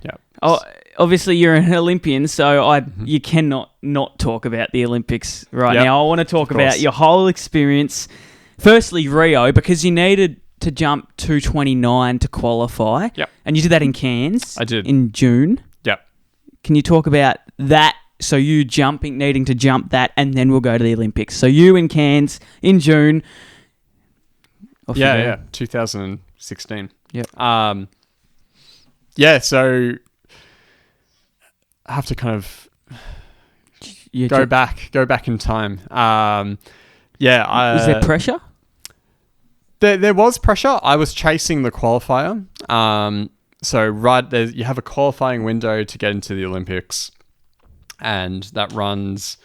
Yeah. Oh, obviously you're an Olympian, so you cannot not talk about the Olympics right now. I want to talk about your whole experience. Firstly, Rio, because you needed to jump 229 to qualify. Yep. And you did that in Cairns. I did. In June. Yep. Can you talk about that? So you needing to jump that, and then we'll go to the Olympics. So you in Cairns in June. Yeah, 2016. Yep. So I have to kind of go back in time. Was there pressure? There was pressure. I was chasing the qualifier. So right there, you have a qualifying window to get into the Olympics, and that runs,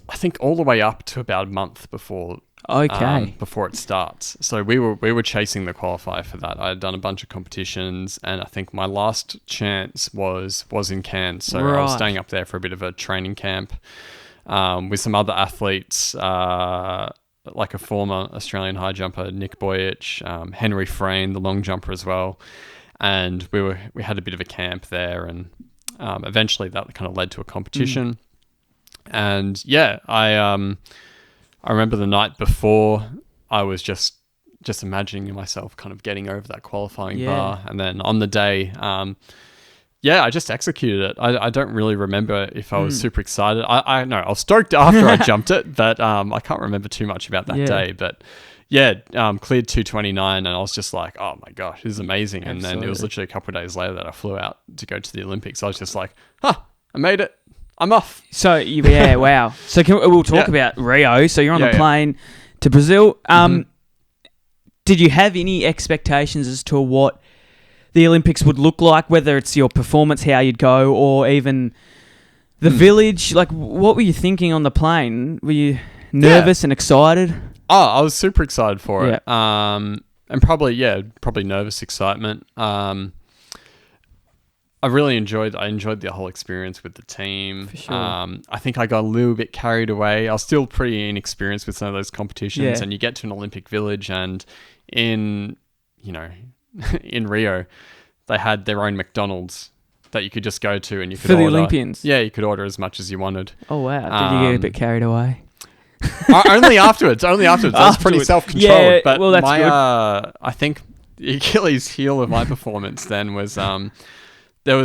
I think, all the way up to about a month before. Before it starts. So we were chasing the qualifier for that. I had done a bunch of competitions, and I think my last chance was in Cairns. So I was staying up there for a bit of a training camp with some other athletes, like a former Australian high jumper, Nick Boyich, Henry Frayne, the long jumper as well. And we had a bit of a camp there, and eventually that kind of led to a competition. And I remember the night before, I was just imagining myself kind of getting over that qualifying bar. And then on the day, I just executed it. I don't really remember if I was super excited. I know I was stoked after I jumped it, but I can't remember too much about that day. But cleared 229, and I was just like, oh my gosh, this is amazing. And then it was literally a couple of days later that I flew out to go to the Olympics. I was just like, I made it. I'm off. So, wow. So we'll talk about Rio. So you're on the plane to Brazil. Did you have any expectations as to what the Olympics would look like, whether it's your performance, how you'd go, or even the village? Like, what were you thinking on the plane? Were you nervous and excited? Oh, I was super excited for it. And probably nervous excitement. I enjoyed the whole experience with the team. For sure. I think I got a little bit carried away. I was still pretty inexperienced with some of those competitions, and you get to an Olympic village, and in Rio, they had their own McDonald's that you could just go to, and you could order. For the Olympians? Yeah, you could order as much as you wanted. Oh, wow. Did you get a bit carried away? Only afterwards. I was pretty self-controlled. Yeah, but that's good. I think the Achilles heel of my performance then was there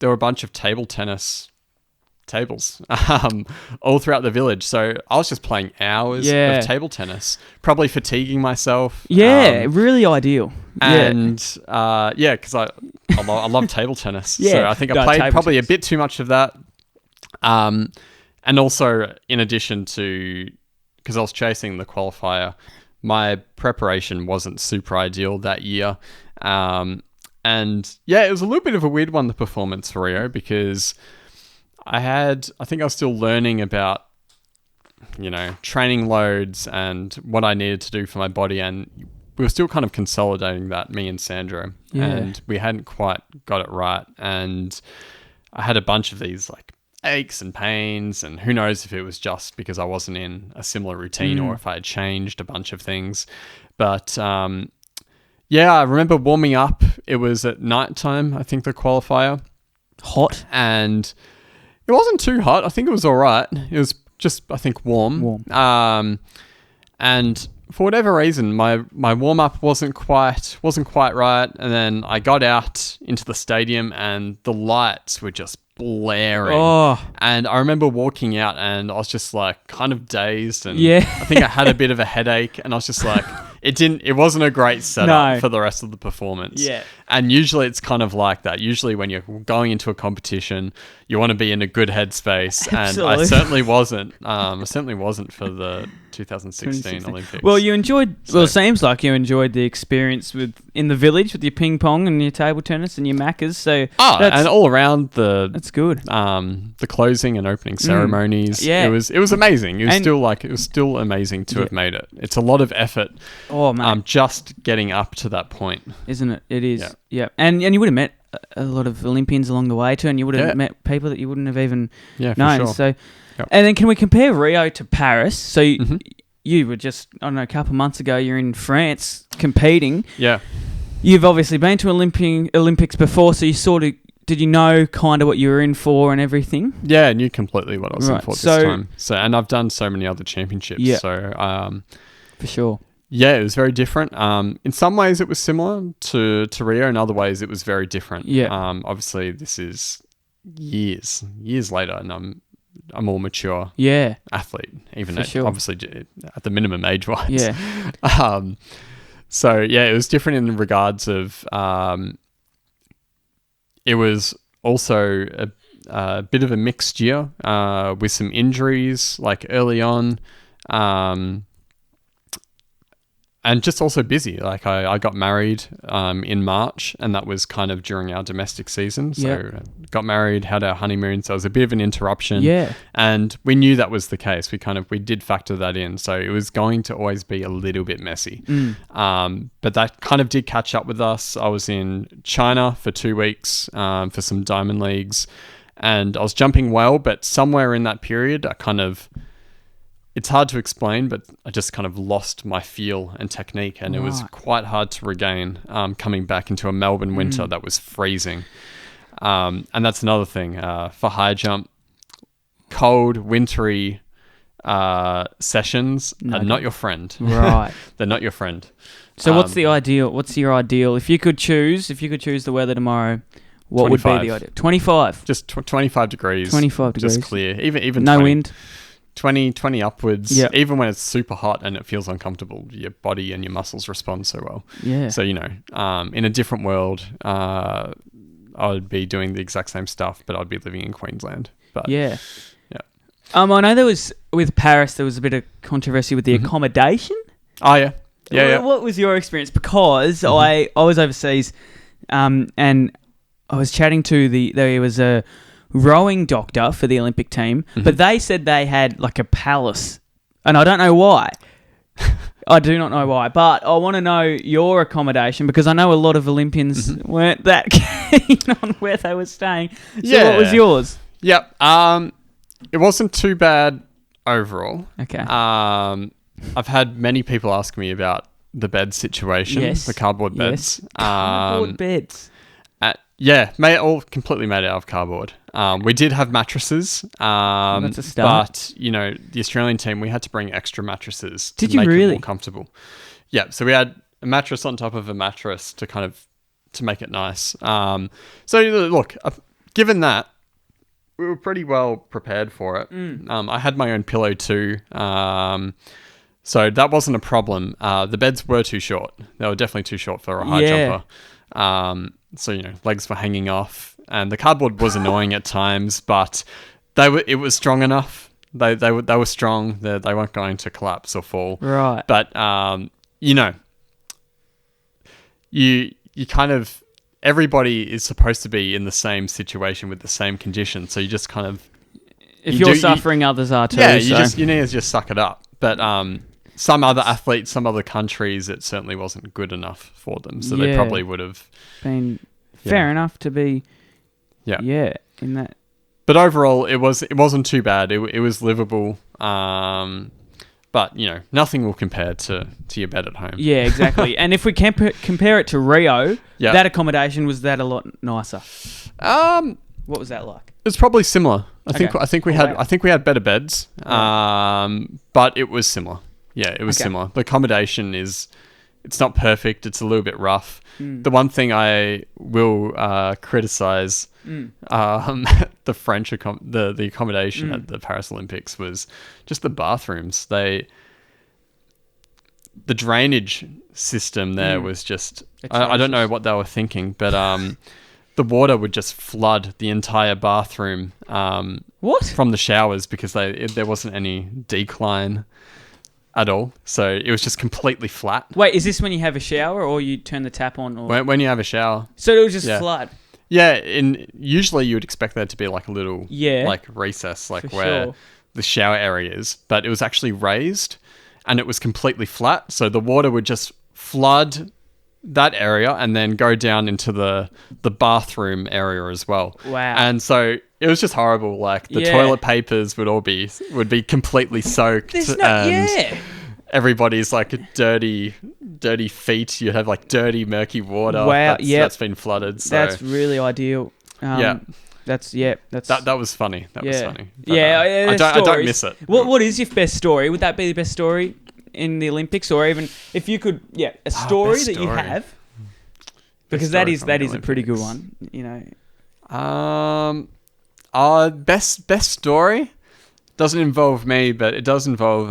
were a bunch of table tennis tables all throughout the village. So I was just playing hours of table tennis, probably fatiguing myself. Yeah, really ideal. And because I love table tennis. So I think I played probably a bit too much of that. And also, in addition to, because I was chasing the qualifier, my preparation wasn't super ideal that year. And it was a little bit of a weird one, the performance for Rio, because I think I was still learning about, training loads and what I needed to do for my body. And we were still kind of consolidating that, me and Sandro. Yeah. And we hadn't quite got it right. And I had a bunch of these like aches and pains, and who knows if it was just because I wasn't in a similar routine or if I had changed a bunch of things. But I remember warming up. It was at nighttime, I think, the qualifier. Hot. And it wasn't too hot. I think it was all right. It was just, I think, warm. And for whatever reason, my warm-up wasn't quite right. And then I got out into the stadium, and the lights were just blaring. And I remember walking out, and I was just like kind of dazed, and I think I had a bit of a headache, and I was just like, it wasn't a great setup for the rest of the performance. Yeah. And usually it's kind of like that. Usually when you're going into a competition, you want to be in a good headspace. Absolutely. And I certainly wasn't. For the 2016 Olympics. Well, you enjoyed, it seems like you enjoyed the experience in the village with your ping pong and your table tennis and your macas. So and all around that's good. The closing and opening ceremonies. It was amazing. It was still amazing to have made it. It's a lot of effort. Oh man. Just getting up to that point. Isn't it? It is. Yeah. And you would have met a lot of Olympians along the way too, and you would have met people that you wouldn't have even known. For sure. So, and then can we compare Rio to Paris? So you were just, I don't know, a couple of months ago, you're in France competing. Yeah. You've obviously been to Olympics before, so you sort of did you know kind of what you were in for and everything? Yeah, I knew completely what I was in for this time. So, and I've done so many other championships. Yeah. So, for sure. Yeah, it was very different. In some ways, it was similar to Rio. In other ways, it was very different. Yeah. Obviously, this is years later, and I'm a more mature athlete, even obviously at the minimum age-wise. Yeah. So, yeah, it was different in regards of it was also a bit of a mixed year with some injuries like early on. And just also busy. Like I got married in March, and that was kind of during our domestic season. So got married, had our honeymoon. So it was a bit of an interruption. Yeah. And we knew that was the case. We did factor that in. So it was going to always be a little bit messy. But that kind of did catch up with us. I was in China for 2 weeks for some diamond leagues, and I was jumping well, but somewhere in that period, it's hard to explain, but I just kind of lost my feel and technique, and it was quite hard to regain coming back into a Melbourne winter that was freezing. And that's another thing. For high jump, cold, wintry sessions are not your friend. Right. They're not your friend. So what's the ideal? What's your ideal? If you could choose the weather tomorrow, what 25. would be the ideal? 25. Just 25 degrees. 25 degrees. Just clear. Even no 20. Wind. 20 upwards. Yep. Even when it's super hot and it feels uncomfortable, your body and your muscles respond so well. Yeah. So, in a different world, I would be doing the exact same stuff, but I'd be living in Queensland. But yeah. I know there was, with Paris, there was a bit of controversy with the accommodation. Oh, yeah. Yeah. What was your experience? Because I was overseas and I was chatting to there was a rowing doctor for the Olympic team, but they said they had like a palace, and I don't know why. I do not know why, but I want to know your accommodation, because I know a lot of Olympians weren't that keen on where they were staying. So what was yours? Yep. It wasn't too bad overall. Okay. I've had many people ask me about the bed situation, the cardboard beds. Cardboard beds. All completely made out of cardboard. We did have mattresses, That's a start. but the Australian team, we had to bring extra mattresses to Did you make really? it more comfortable. Yeah, so we had a mattress on top of a mattress to make it nice. So look, given that, we were pretty well prepared for it. I had my own pillow too, so that wasn't a problem. The beds were too short. They were definitely too short for a high jumper. So legs were hanging off, and the cardboard was annoying at times, but it was strong enough. They were strong. They weren't going to collapse or fall. Right. But you kind of, everybody is supposed to be in the same situation with the same condition. So you just kind of, if you're suffering, others are too. Yeah, you need to just suck it up. But some other athletes, some other countries, it certainly wasn't good enough for them. So they probably would have been fair enough to be. Yeah. In that. But overall, it wasn't too bad. It was livable. But nothing will compare to your bed at home. Yeah, exactly. And if we compare it to Rio, that accommodation, was that a lot nicer? What was that like? It's probably similar. I think we had better beds. But it was similar. Yeah, it was similar. The accommodation it's not perfect. It's a little bit rough. The one thing I will criticize the French the accommodation at the Paris Olympics was just the bathrooms. The drainage system there was just, I don't know what they were thinking, but the water would just flood the entire bathroom from the showers, because there wasn't any decline at all. So it was just completely flat. Wait, is this when you have a shower, or you turn the tap on? Or when you have a shower. So it was just flood? Yeah, and usually you would expect there to be like a little like recess, like where the shower area is. But it was actually raised, and it was completely flat. So the water would just flood that area and then go down into the bathroom area as well. Wow. And so it was just horrible. Like the toilet papers would be completely soaked, everybody's like dirty dirty feet. You'd have like dirty, murky water. Wow, that's been flooded. So. That's really ideal. That's that was funny. That was funny. But, I don't miss it. What is your best story? Would that be the best story in the Olympics, or even if you could, a story that you have? Because that is a pretty good one, Best story doesn't involve me, but it does involve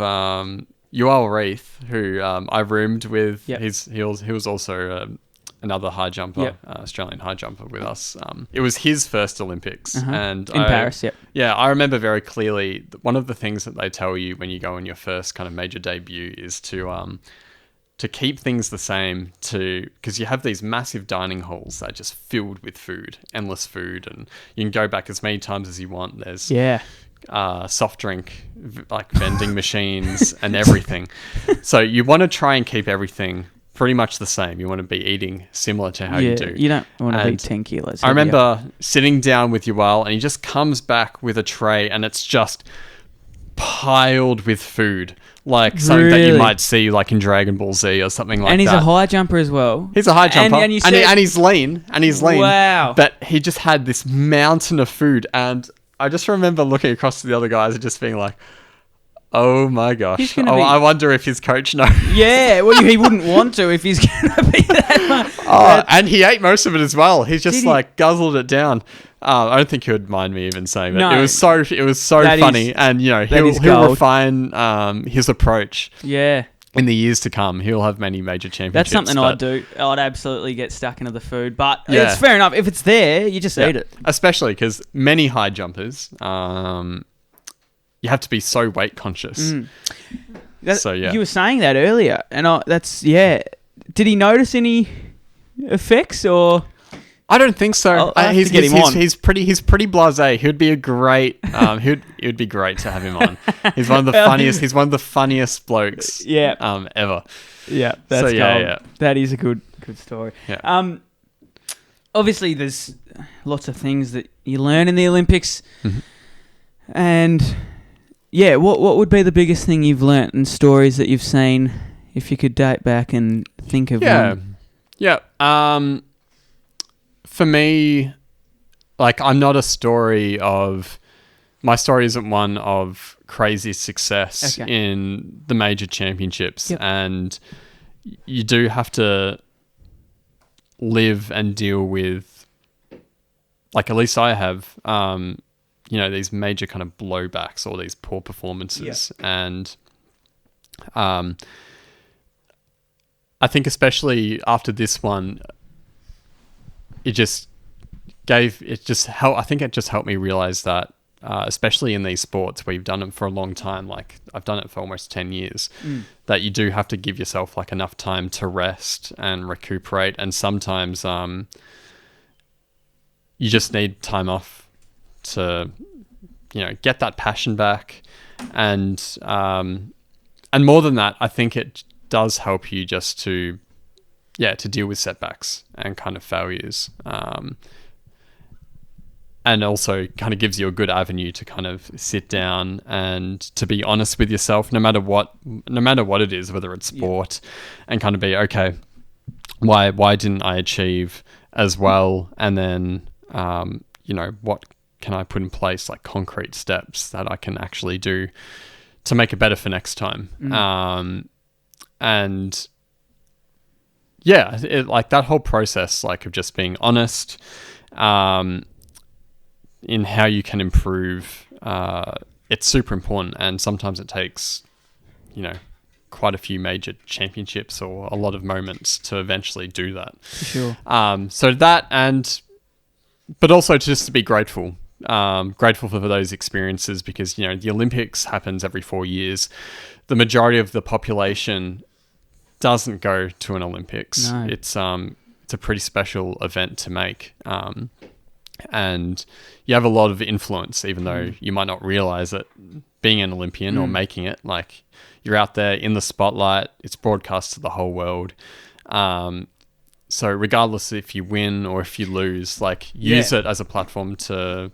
Yoel Reith, who I roomed with. Yep. He was also another high jumper, Australian high jumper with us. It was his first Olympics, and in Paris. Yeah, I remember very clearly. One of the things that they tell you when you go on your first kind of major debut is to keep things the same, because you have these massive dining halls that are just filled with food, endless food, and you can go back as many times as you want. There's soft drink like vending machines and everything. So you want to try and keep everything pretty much the same. You want to be eating similar to how you do. You don't want to be 10 kilos. I remember sitting down with Yoel, and he just comes back with a tray, and it's just piled with food. Like something that you might see like in Dragon Ball Z or something like that. And he's a high jumper as well. He's a high jumper. And he's lean. Wow. But he just had this mountain of food. And I just remember looking across to the other guys and just being like, oh my gosh. I wonder if his coach knows. Yeah, well, he wouldn't want to if he's going to be that much. And he ate most of it as well. He's just guzzled it down. I don't think he would mind me even saying that. No, it was so funny, and he'll refine his approach. Yeah. In the years to come, he'll have many major championships. That's something I'd do. I'd absolutely get stuck into the food, but it's fair enough. If it's there, you just eat it. Especially because many high jumpers, you have to be so weight conscious. You were saying that earlier, and did he notice any effects or? I don't think so. He's pretty blasé. He'd be a great. It'd be great to have him on. He's one of the funniest. He's one of the funniest blokes. Ever. Yeah, that's cool. Yeah. That is a good story. Yeah. Obviously, there's lots of things that you learn in the Olympics, and what would be the biggest thing you've learnt and stories that you've seen, if you could date back and think of one? Yeah. For me, like, I'm not a story of... My story isn't one of crazy success in the major championships. Yep. And you do have to live and deal with... Like, at least I have, these major kind of blowbacks or these poor performances. Yep. And I think especially after this one... I think it just helped me realize that, especially in these sports where you've done it for a long time, like I've done it for almost 10 years, that you do have to give yourself like enough time to rest and recuperate. And sometimes you just need time off to, get that passion back. And more than that, I think it does help you just to deal with setbacks and kind of failures. And also kind of gives you a good avenue to kind of sit down and to be honest with yourself, no matter what it is, whether it's sport, and kind of be, okay, why didn't I achieve as well? And then, what can I put in place, like concrete steps that I can actually do to make it better for next time? And yeah, like that whole process, like of just being honest, in how you can improve, it's super important. And sometimes it takes, quite a few major championships or a lot of moments to eventually do that. Sure. So that, but also just to be grateful for those experiences, because, the Olympics happens every 4 years. The majority of the population doesn't go to an Olympics. No. It's a pretty special event to make. And you have a lot of influence, even though you might not realize it, being an Olympian or making it. Like, you're out there in the spotlight, it's broadcast to the whole world. So regardless if you win or if you lose, like, use it as a platform to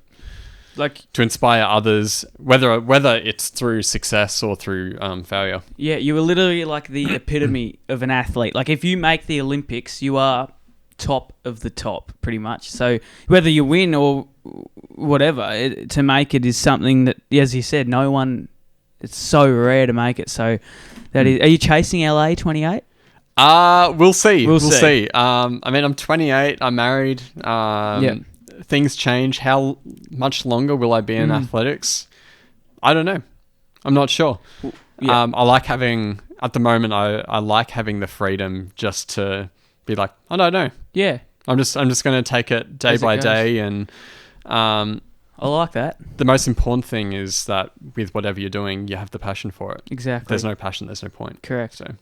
Like to inspire others, whether it's through success or through failure. Yeah, you were literally like the epitome of an athlete. Like if you make the Olympics, you are top of the top, pretty much. So whether you win or whatever, to make it is something that, as you said, no one. It's so rare to make it. So that is. Are you chasing LA 28? We'll see. We'll see. I mean, I'm 28. I'm married. Things change. How much longer will I be in athletics? I don't know. I'm not sure. Yeah. I like having, at the moment, I like having the freedom just to be like, I don't know. Yeah. I'm just going to take it day by day. And I like that. the most important thing is that with whatever you're doing, you have the passion for it. Exactly. If there's no passion, there's no point. Correct. So